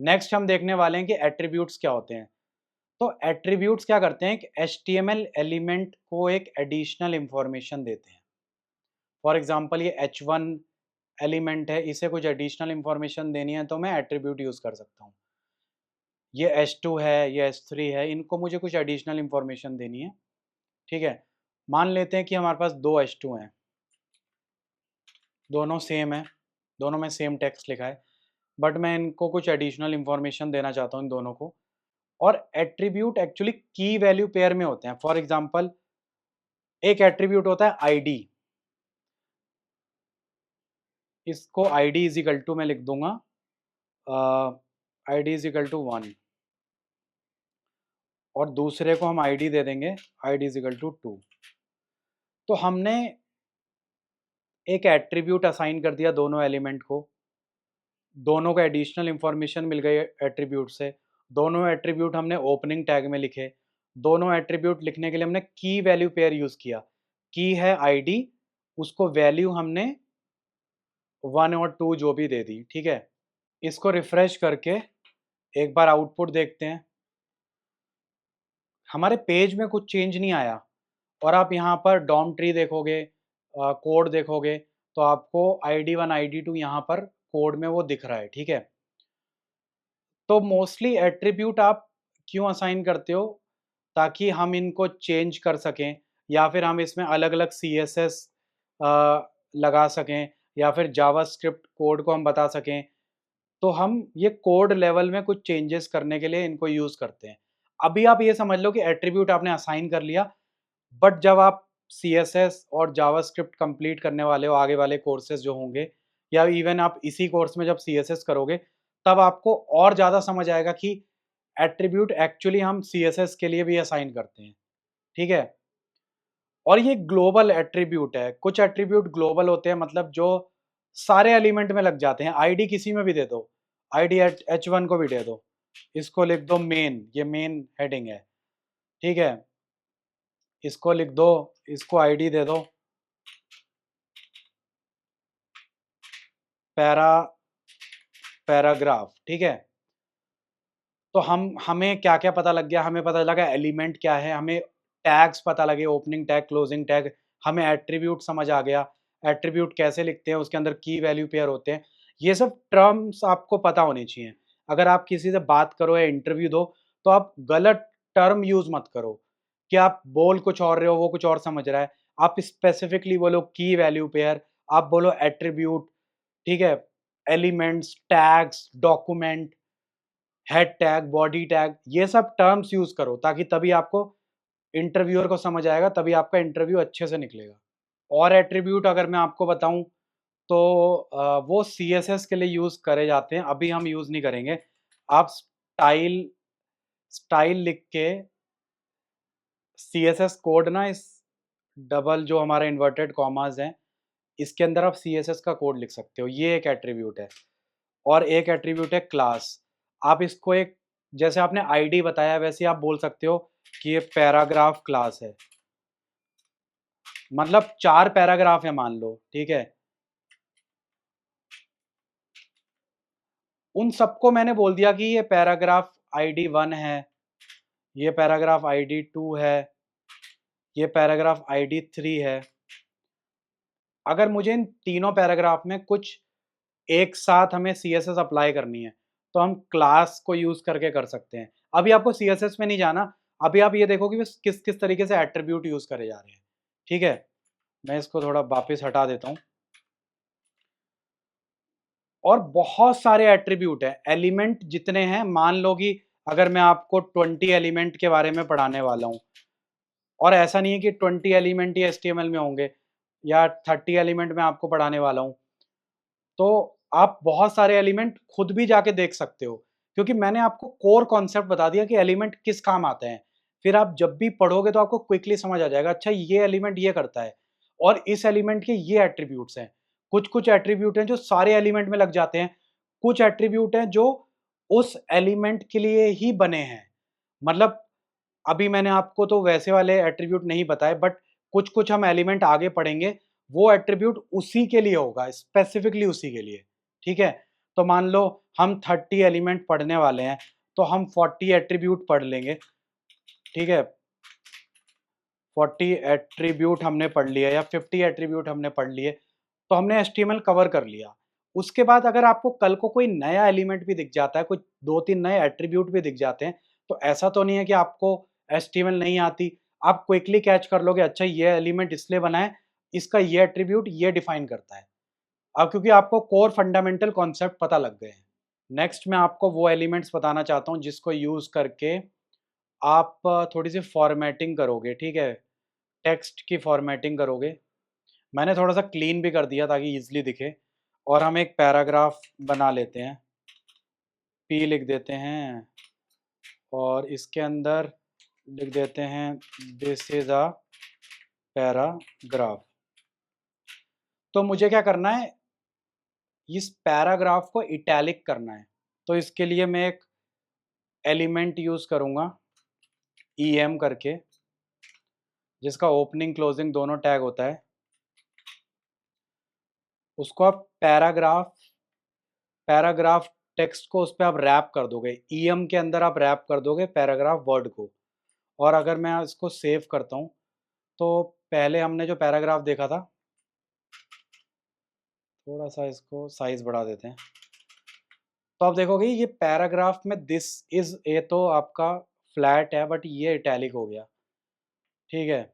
Next हम देखने वाले हैं कि एट्रीब्यूट्स क्या होते हैं। तो एट्रीब्यूट्स क्या करते हैं, एक HTML एलिमेंट को एक एडिशनल इंफॉर्मेशन देते हैं। फॉर एग्जांपल ये H1 एलिमेंट है, इसे कुछ एडिशनल इंफॉर्मेशन देनी है तो मैं एट्रीब्यूट यूज कर सकता हूँ। ये H2 है, ये H3 है, इनको मुझे कुछ एडिशनल इंफॉर्मेशन देनी है। ठीक है, मान लेते हैं कि हमारे पास दो H2 हैं, दोनों सेम है, दोनों में सेम टेक्स्ट लिखा है, बट मैं इनको कुछ एडिशनल इंफॉर्मेशन देना चाहता हूँ इन दोनों को। और एट्रीब्यूट एक्चुअली की वैल्यू पेयर में होते हैं। फॉर एग्जांपल एक एट्रीब्यूट होता है आईडी, इसको आईडी इज इक्वल टू मैं लिख दूंगा आईडी इज इक्वल टू 1, और दूसरे को हम आईडी दे देंगे आईडी इज इक्वल टू 2। तो हमने एक एट्रीब्यूट असाइन कर दिया दोनों एलिमेंट को, दोनों को एडिशनल इंफॉर्मेशन मिल गई एट्रीब्यूट से, दोनों एट्रीब्यूट हमने ओपनिंग टैग में लिखे, दोनों एट्रीब्यूट लिखने के लिए हमने की वैल्यू पेयर यूज किया। की है आईडी, उसको वैल्यू हमने 1 और 2 जो भी दे दी। ठीक है, इसको रिफ्रेश करके एक बार आउटपुट देखते हैं। हमारे पेज में कुछ चेंज नहीं आया, और आप यहाँ पर डॉम ट्री देखोगे, कोड देखोगे, तो आपको ID1 ID2 यहाँ पर कोड में वो दिख रहा है। ठीक है, तो मोस्टली एट्रीब्यूट आप क्यों असाइन करते हो, ताकि हम इनको चेंज कर सकें, या फिर हम इसमें अलग अलग CSS लगा सकें, या फिर जावास्क्रिप्ट कोड को हम बता सकें। तो हम ये कोड लेवल में कुछ चेंजेस करने के लिए इनको यूज करते हैं। अभी आप ये समझ लो कि एट्रीब्यूट आपने असाइन कर लिया, बट जब आप CSS और जावास्क्रिप्ट कंप्लीट करने वाले हो, आगे वाले कोर्सेज जो होंगे, या इवन आप इसी कोर्स में जब CSS करोगे, तब आपको और ज़्यादा समझ आएगा कि एट्रीब्यूट एक्चुअली हम CSS के लिए भी असाइन करते हैं। ठीक है, और ये ग्लोबल एट्रीब्यूट है। कुछ एट्रीब्यूट ग्लोबल होते हैं, मतलब जो सारे एलिमेंट में लग जाते हैं। आईडी किसी में भी दे दो, आईडी H1 को भी दे दो, इसको लिख दो मेन, ये मेन हेडिंग है। ठीक है, इसको लिख दो, इसको आईडी दे दो पैराग्राफ। ठीक है, तो हमें क्या क्या पता लग गया, हमें पता लगा एलिमेंट क्या है, हमें टैग्स पता लगे, ओपनिंग टैग, क्लोजिंग टैग, हमें एट्रीब्यूट समझ आ गया, एट्रीब्यूट कैसे लिखते हैं, उसके अंदर की वैल्यू पेयर होते हैं। ये सब टर्म्स आपको पता होनी चाहिए। अगर आप किसी से बात करो या इंटरव्यू दो, तो आप गलत टर्म यूज मत करो कि आप बोल कुछ और रहे हो, वो कुछ और समझ रहा है। आप स्पेसिफिकली बोलो की वैल्यू पेयर, आप बोलो एट्रीब्यूट। ठीक है, elements, tags, document, head tag, body tag, ये सब टर्म्स यूज करो, ताकि तभी आपको इंटरव्यूअर को समझ आएगा, तभी आपका इंटरव्यू अच्छे से निकलेगा। और एट्रीब्यूट अगर मैं आपको बताऊं, तो वो CSS के लिए यूज करे जाते हैं, अभी हम यूज नहीं करेंगे। आप स्टाइल स्टाइल लिख के CSS कोड ना, इस डबल जो हमारा इन्वर्टेड कॉमास हैं, इसके अंदर आप CSS का कोड लिख सकते हो। ये एक एट्रीब्यूट है। और एक एट्रीब्यूट है क्लास। आप इसको एक, जैसे आपने आईडी बताया, वैसे आप बोल सकते हो कि ये पैराग्राफ क्लास है, मतलब 4 पैराग्राफ है मान लो। ठीक है, उन सबको मैंने बोल दिया कि ये पैराग्राफ ID1 है, ये पैराग्राफ ID2 है, ये पैराग्राफ ID3 है। अगर मुझे इन तीनों पैराग्राफ में कुछ एक साथ हमें CSS अप्लाई करनी है, तो हम क्लास को यूज करके कर सकते हैं। अभी आपको CSS में नहीं जाना, अभी आप ये देखो कि वे किस किस तरीके से एट्रीब्यूट यूज करे जा रहे हैं। ठीक है, मैं इसको थोड़ा वापस हटा देता हूँ। और बहुत सारे एट्रीब्यूट है, एलिमेंट जितने हैं, मान लो कि अगर मैं आपको 20 एलिमेंट के बारे में पढ़ाने वाला हूँ, और ऐसा नहीं है कि 20 एलिमेंट ही HTML में होंगे, या 30 एलिमेंट मैं आपको पढ़ाने वाला हूँ, तो आप बहुत सारे एलिमेंट खुद भी जाके देख सकते हो, क्योंकि मैंने आपको कोर कॉन्सेप्ट बता दिया कि एलिमेंट किस काम आते हैं। फिर आप जब भी पढ़ोगे तो आपको क्विकली समझ आ जाएगा, अच्छा ये एलिमेंट ये करता है, और इस एलिमेंट के ये एट्रीब्यूट्स हैं। कुछ कुछ एट्रीब्यूट हैं जो सारे एलिमेंट में लग जाते हैं, कुछ एट्रीब्यूट हैं जो उस एलिमेंट के लिए ही बने हैं। मतलब अभी मैंने आपको तो वैसे वाले एट्रीब्यूट नहीं बताए, बट कुछ कुछ हम एलिमेंट आगे पढ़ेंगे, वो एट्रीब्यूट उसी के लिए होगा, स्पेसिफिकली उसी के लिए। ठीक है, तो मान लो हम 30 एलिमेंट पढ़ने वाले हैं, तो हम 40 एट्रीब्यूट पढ़ लेंगे, ठीक है। 40 एट्रीब्यूट हमने पढ़ लिया या 50 एट्रीब्यूट हमने पढ़ लिए, तो हमने HTML कवर कर लिया। उसके बाद अगर आपको कल को कोई नया एलिमेंट भी दिख जाता है, कोई 2-3 नए एट्रीब्यूट भी दिख जाते हैं, तो ऐसा तो नहीं है कि आपको HTML नहीं आती। आप क्विकली कैच कर लोगे, अच्छा ये एलिमेंट इसलिए बना है, इसका ये एट्रीब्यूट ये डिफाइन करता है। अब क्योंकि आपको कोर फंडामेंटल कॉन्सेप्ट पता लग गए हैं। नेक्स्ट मैं आपको वो एलिमेंट्स बताना चाहता हूँ जिसको यूज़ करके आप थोड़ी सी फॉर्मेटिंग करोगे, ठीक है। टेक्स्ट की फॉर्मेटिंग करोगे। मैंने थोड़ा सा क्लीन भी कर दिया ताकि ईजिली दिखे। और हम एक पैराग्राफ बना लेते हैं, पी लिख देते हैं और इसके अंदर लिख देते हैं दिस इज अ पैराग्राफ। तो मुझे क्या करना है, इस पैराग्राफ को इटैलिक करना है। तो इसके लिए मैं एक एलिमेंट यूज करूंगा em करके, जिसका ओपनिंग क्लोजिंग दोनों टैग होता है। उसको आप पैराग्राफ टेक्स्ट को उस पर आप रैप कर दोगे, em के अंदर आप रैप कर दोगे पैराग्राफ वर्ड को। और अगर मैं इसको सेव करता हूँ, तो पहले हमने जो पैराग्राफ देखा था, थोड़ा सा इसको साइज बढ़ा देते हैं, तो आप देखोगे ये पैराग्राफ में दिस इज ए तो आपका फ्लैट है, बट ये इटैलिक हो गया, ठीक है।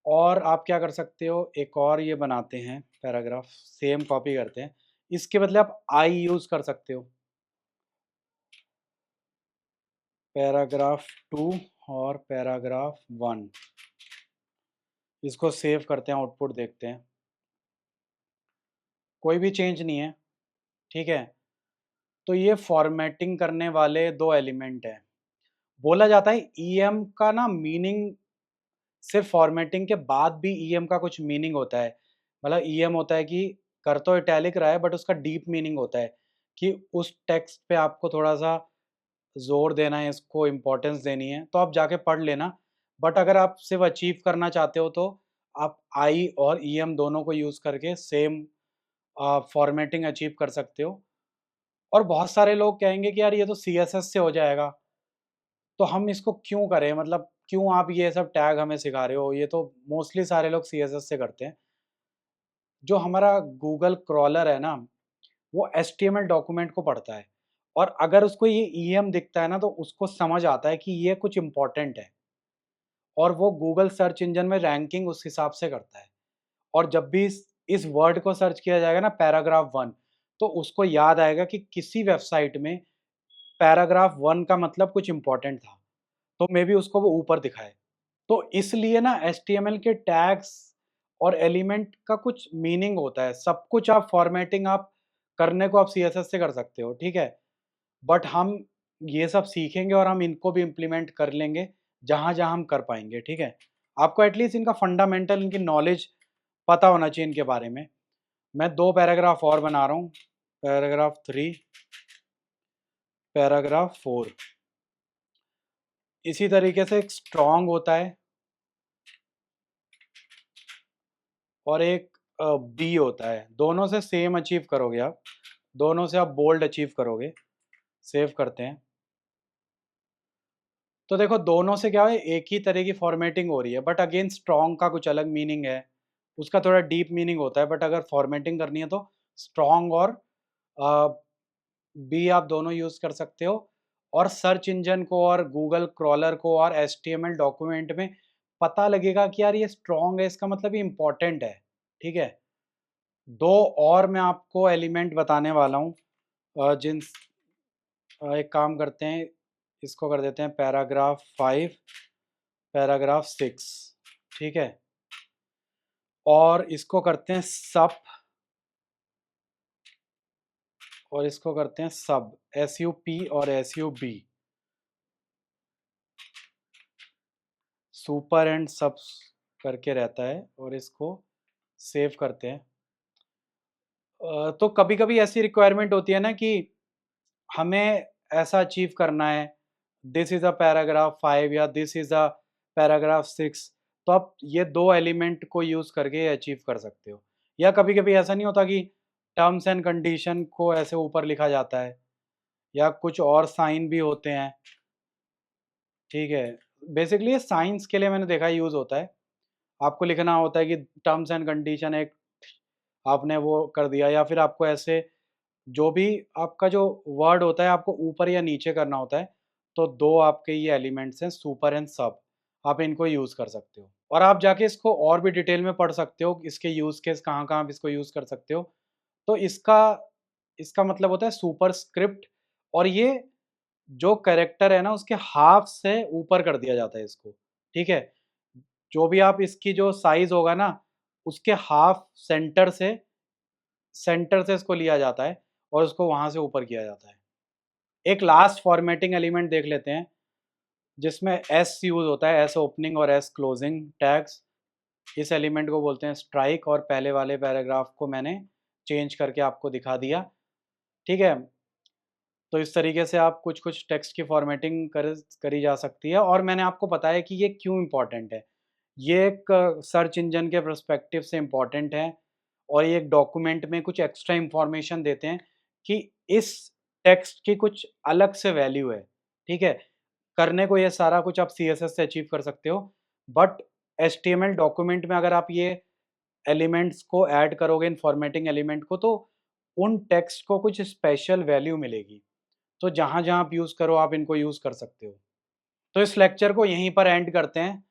और आप क्या कर सकते हो, एक और ये बनाते हैं पैराग्राफ, सेम कॉपी करते हैं। इसके बदले आप आई यूज कर सकते हो, पैराग्राफ 2 और पैराग्राफ 1। इसको सेव करते हैं, आउटपुट देखते हैं, कोई भी चेंज नहीं है, ठीक है। तो ये फॉर्मेटिंग करने वाले दो एलिमेंट हैं। बोला जाता है em का ना मीनिंग सिर्फ फॉर्मेटिंग के बाद भी em का कुछ मीनिंग होता है। मतलब em होता है कि कर तो इटैलिक रहा है, बट उसका डीप मीनिंग होता है कि उस टेक्स्ट पे आपको थोड़ा सा जोर देना है, इसको इम्पोर्टेंस देनी है, तो आप जाके पढ़ लेना। बट अगर आप सिर्फ अचीव करना चाहते हो, तो आप आई और em दोनों को यूज करके सेम फॉर्मेटिंग अचीव कर सकते हो। और बहुत सारे लोग कहेंगे कि यार ये तो CSS से हो जाएगा, तो हम इसको क्यों करें, मतलब क्यों आप ये सब टैग हमें सिखा रहे हो, ये तो मोस्टली सारे लोग CSS से करते हैं। जो हमारा गूगल क्रॉलर है ना, वो HTML डॉक्यूमेंट को पढ़ता है, और अगर उसको ये em दिखता है ना, तो उसको समझ आता है कि ये कुछ इंपॉर्टेंट है, और वो गूगल सर्च इंजन में रैंकिंग उस हिसाब से करता है। और जब भी इस वर्ड को सर्च किया जाएगा ना, पैराग्राफ 1, तो उसको याद आएगा कि किसी वेबसाइट में पैराग्राफ 1 का मतलब कुछ इंपॉर्टेंट था, तो मे बी उसको वो ऊपर दिखाए। तो इसलिए ना HTML के टैग्स और एलिमेंट का कुछ मीनिंग होता है। सब कुछ आप फॉर्मेटिंग आप करने को आप CSS से कर सकते हो, ठीक है। बट हम ये सब सीखेंगे और हम इनको भी इम्प्लीमेंट कर लेंगे जहाँ जहाँ हम कर पाएंगे, ठीक है। आपको एटलीस्ट इनका फंडामेंटल, इनकी नॉलेज पता होना चाहिए इनके बारे में। मैं 2 पैराग्राफ और बना रहा हूँ, पैराग्राफ 3, पैराग्राफ 4। इसी तरीके से एक स्ट्रॉन्ग होता है और एक बी होता है। दोनों से सेम अचीव करोगे आप, दोनों से आप बोल्ड अचीव करोगे। सेव करते हैं, तो देखो दोनों से क्या है, एक ही तरह की फॉर्मेटिंग हो रही है, बट अगेन स्ट्रॉन्ग का कुछ अलग मीनिंग है, उसका थोड़ा डीप मीनिंग होता है। बट अगर फॉर्मेटिंग करनी है, तो स्ट्रॉन्ग और बी आप दोनों यूज कर सकते हो। और सर्च इंजन को और गूगल क्रॉलर को और HTML डॉक्यूमेंट में पता लगेगा कि यार ये स्ट्रॉन्ग है, इसका मतलब ये इंपॉर्टेंट है, ठीक है। 2 और मैं आपको एलिमेंट बताने वाला हूँ, जिन एक काम करते हैं, इसको कर देते हैं पैराग्राफ 5, पैराग्राफ 6, ठीक है। और इसको करते हैं सब, और इसको करते हैं सब, SUP और SUB, सुपर एंड सब करके रहता है। और इसको सेव करते हैं। तो कभी कभी ऐसी रिक्वायरमेंट होती है ना कि हमें ऐसा अचीव करना है, दिस इज अ पैराग्राफ 5 या दिस इज अ पैराग्राफ 6, तो आप ये 2 एलिमेंट को यूज करके अचीव कर सकते हो। या कभी कभी ऐसा नहीं होता कि टर्म्स एंड कंडीशन को ऐसे ऊपर लिखा जाता है, या कुछ और साइन भी होते हैं, ठीक है। बेसिकली ये साइंस के लिए मैंने देखा यूज़ होता है। आपको लिखना होता है कि टर्म्स एंड कंडीशन एक आपने वो कर दिया, या फिर आपको ऐसे जो भी आपका जो वर्ड होता है आपको ऊपर या नीचे करना होता है। तो 2 आपके ये एलिमेंट्स हैं, सुपर एंड सब। आप इनको यूज़ कर सकते हो और आप जाके इसको और भी डिटेल में पढ़ सकते हो, इसके यूज़ केस कहाँ-कहाँ आप इसको यूज़ कर सकते हो। तो इसका इसका मतलब होता है सुपरस्क्रिप्ट, और ये जो कैरेक्टर है ना उसके हाफ से ऊपर कर दिया जाता है इसको, ठीक है? जो भी आप इसकी जो साइज़ होगा ना, उसके हाफ सेंटर से इसको लिया जाता है और उसको वहाँ से ऊपर किया जाता है। एक लास्ट फॉर्मेटिंग एलिमेंट देख लेते हैं, जिसमें एस यूज़ होता है, एस ओपनिंग और एस क्लोजिंग टैग्स। इस एलिमेंट को बोलते हैं स्ट्राइक, और पहले वाले पैराग्राफ को मैंने चेंज करके आपको दिखा दिया, ठीक है? तो इस तरीके से आप कुछ-कुछ टेक्स्ट की फॉर्मेटिंग करी जा सकती है, और मैंने आपको बताया कि ये क्यों इम्पोर्टेंट है। ये एक सर्च इंजन के पर्सपेक्टिव से इम्पोर्टेंट है, और ये एक डॉक्यूमेंट में कुछ एक्स्ट्रा इन्फॉर्मेशन देते हैं कि इस टेक्स्ट की कुछ अलग से वैल्यू है, ठीक है? करने को ये सारा कुछ आप सीएसएस से अचीव कर सकते हो, बट एचटीएमएल डॉक्यूमेंट में अगर आप ये एलिमेंट्स को ऐड करोगे, इन फॉर्मेटिंग एलिमेंट को, तो उन टेक्स्ट को कुछ स्पेशल वैल्यू मिलेगी। तो जहाँ-जहाँ आप यूज़ करो, आप इनको यूज़ कर सकते हो। तो इस लेक्चर को यहीं पर एंड करते हैं।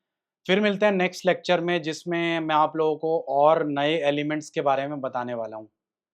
फिर मिलते हैं नेक्स्ट लेक्चर में, जिसमें मैं आप लोगों को और नए एलिमेंट्स के बारे में बताने वाला हूँ।